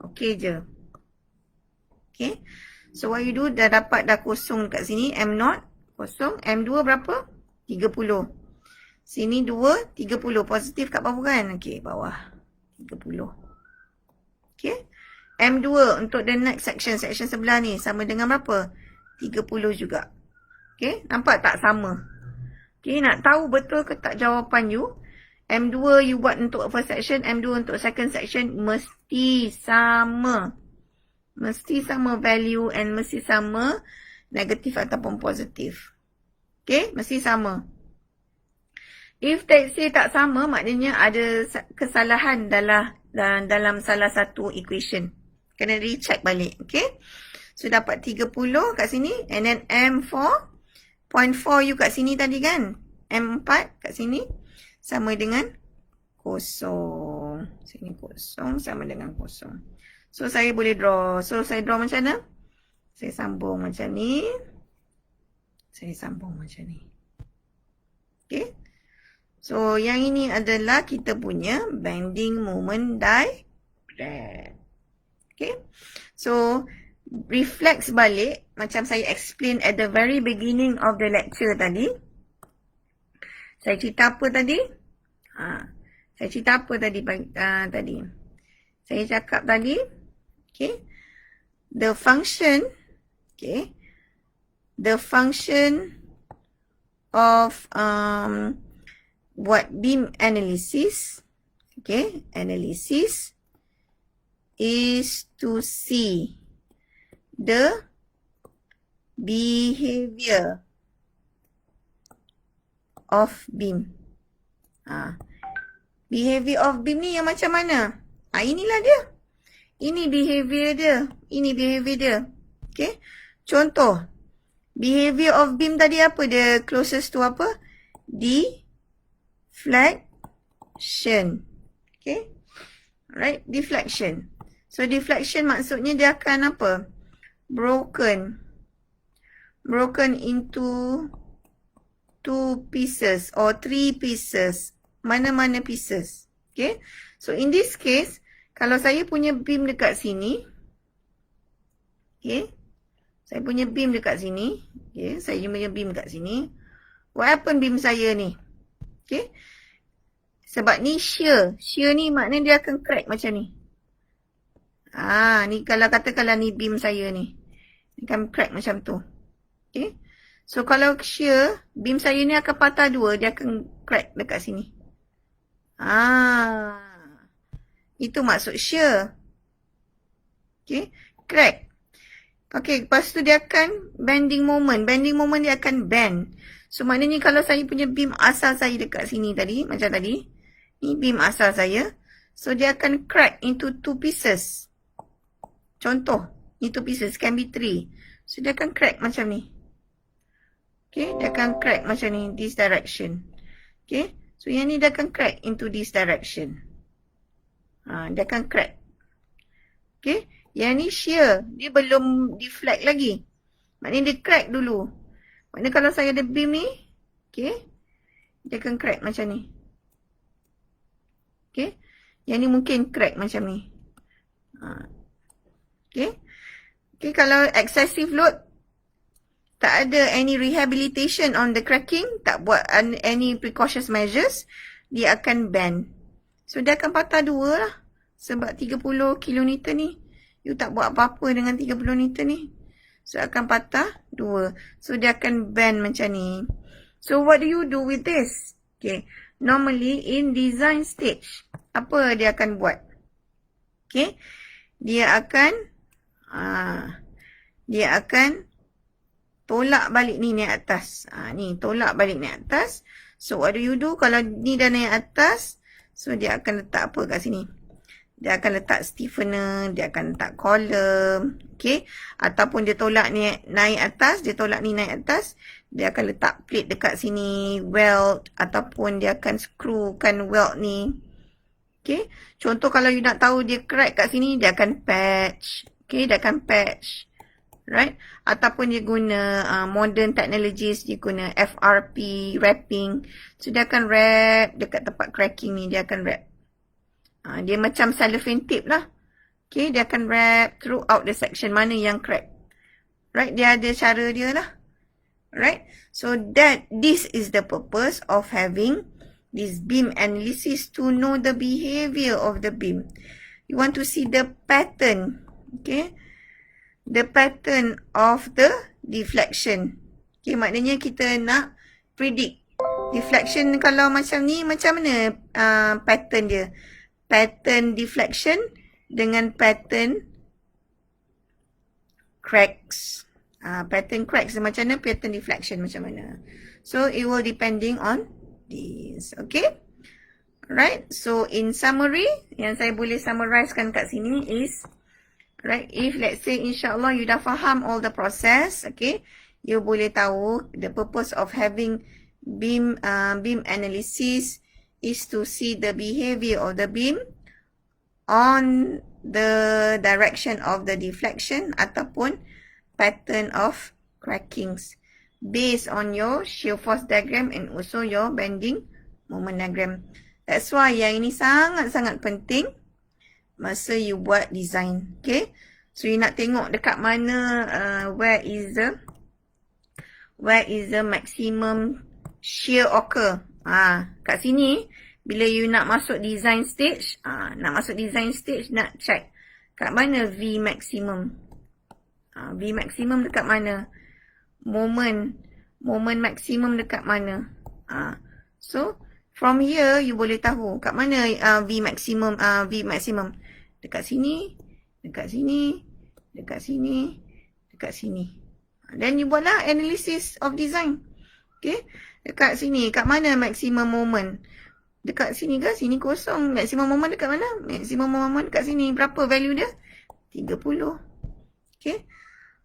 Okay je. Okay. So what you do, dah dapat dah kosong kat sini, M0 kosong, M2 berapa? 30. Sini 2, 30. Positif kat bawah kan? Okay, bawah 30. Okay. M2 untuk the next section, section sebelah ni sama dengan berapa? 30 juga. Okay, nampak tak sama? Okay, nak tahu betul ke tak jawapan you? M2 you buat untuk first section, M2 untuk second section, mesti sama. Mesti sama value and mesti sama negatif ataupun positif. Okay, mesti sama. If let's say tak sama, maknanya ada kesalahan dalam salah satu equation. Kena recheck balik, okay. So, dapat 30 kat sini, and then M4, point 4 you kat sini tadi kan. M4 kat sini. Sama dengan kosong. Sini kosong sama dengan kosong. So, saya boleh draw. So, saya draw macam mana? Saya sambung macam ni. Saya sambung macam ni. Okay. So, yang ini adalah kita punya bending moment diagram. Okay. So, reflex balik. Macam saya explain at the very beginning of the lecture tadi. Saya cerita apa tadi? Saya cerita apa tadi? Tadi. Saya cakap tadi. Okay. The function. Okay. The function of buat beam analysis. Okay. Analysis is to see the behavior of beam. Behavior of beam ni yang macam mana? Inilah dia. Ini behavior dia. Ini behavior dia. Okay. Contoh. Behavior of beam tadi apa? Dia closest to apa? Deflection. Okay. Alright. Deflection. So, deflection maksudnya dia akan apa? Broken into 2 pieces or 3 pieces. Mana-mana pieces. Okay. So, in this case, kalau saya punya beam dekat sini. Okay. Saya punya beam dekat sini. Okay. Saya punya beam dekat sini. What happen beam saya ni? Okay. Sebab ni shear. Shear ni maknanya dia akan crack macam ni. Ni katakanlah ni beam saya ni. Dia akan crack macam tu. Okay. So, kalau shear, beam saya ni akan patah 2. Dia akan crack dekat sini. Itu maksud shear. Okay. Crack. Okay. Lepas tu dia akan bending moment. Bending moment dia akan bend. So, maknanya kalau saya punya beam asal saya dekat sini tadi. Macam tadi. Ni beam asal saya. So, dia akan crack into 2 pieces. Contoh. Ni 2 pieces. Can be 3. So, dia akan crack macam ni. Okay. Dia akan crack macam ni. This direction. Okay. So, yang ni dia akan crack into this direction. Dia akan crack. Okay. Yang ni shear. Dia belum deflect lagi. Maknanya dia crack dulu. Maknanya kalau saya ada beam ni. Okay. Dia akan crack macam ni. Okay. Yang ni mungkin crack macam ni. Okay. Okay. Kalau excessive load. Tak ada any rehabilitation on the cracking. Tak buat any precautions measures. Dia akan bend. So, dia akan patah 2 lah. Sebab 30 kilonewton ni. You tak buat apa-apa dengan 30 newton ni. So, akan patah 2. So, dia akan bend macam ni. So, what do you do with this? Okay. Normally, in design stage. Apa dia akan buat? Okay. Dia akan tolak balik ni naik atas. Ni tolak balik naik atas. So, what do you do? Kalau ni dah naik atas. So, dia akan letak apa kat sini? Dia akan letak stiffener. Dia akan letak column. Okay. Ataupun dia tolak ni naik atas. Dia tolak ni naik atas. Dia akan letak plate dekat sini. Weld. Ataupun dia akan screwkan weld ni. Okay. Contoh kalau you nak tahu dia crack kat sini. Dia akan patch. Okay. Dia akan patch. Right? Ataupun dia guna modern technologies, dia guna FRP, wrapping. So, dia akan wrap dekat tempat cracking ni. Dia akan wrap. Dia macam cellophane tape lah. Okay, dia akan wrap throughout the section mana yang crack. Right? Dia ada cara dia lah. Right? So, this is the purpose of having this beam analysis to know the behavior of the beam. You want to see the pattern. Okay? The pattern of the deflection. Okay, maknanya kita nak predict. Deflection kalau macam ni, macam mana pattern dia? Pattern deflection dengan pattern cracks. Pattern cracks macam mana? Pattern deflection macam mana? So, it will depending on this. Okay? Right? So, in summary, yang saya boleh summarizekan kat sini is... Right, if let's say insyaAllah you dah faham all the process, okay, you boleh tahu the purpose of having beam analysis is to see the behavior of the beam on the direction of the deflection ataupun pattern of crackings based on your shear force diagram and also your bending moment diagram. That's why yang ini sangat-sangat penting masa you buat design. Okay. So, you nak tengok dekat mana where is the maximum shear occur. Kat sini, bila you nak masuk design stage, nak check kat mana V maximum. V maximum dekat mana? Moment maximum dekat mana? So, from here, you boleh tahu kat mana V maximum. Dekat sini, dekat sini, dekat sini, dekat sini. Then you buatlah analysis of design. Okay. Dekat sini, kat mana maximum moment? Dekat sini ke? Sini kosong. Maximum moment dekat mana? Maximum moment dekat sini. Berapa value dia? 30. Okay.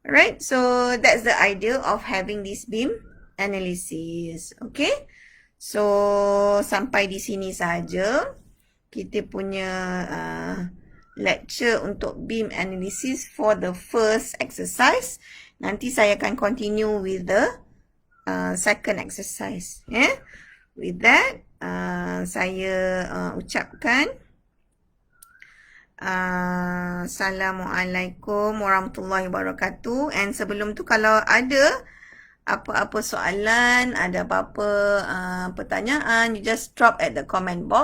Alright, so that's the idea of having this beam analysis. Okay, so sampai di sini saja kita punya lecture untuk beam analysis for the first exercise. Nanti saya akan continue with the second exercise. With that, saya ucapkan Assalamualaikum warahmatullahi wabarakatuh. And sebelum tu, kalau ada apa-apa soalan, ada apa-apa pertanyaan, you just drop at the comment box.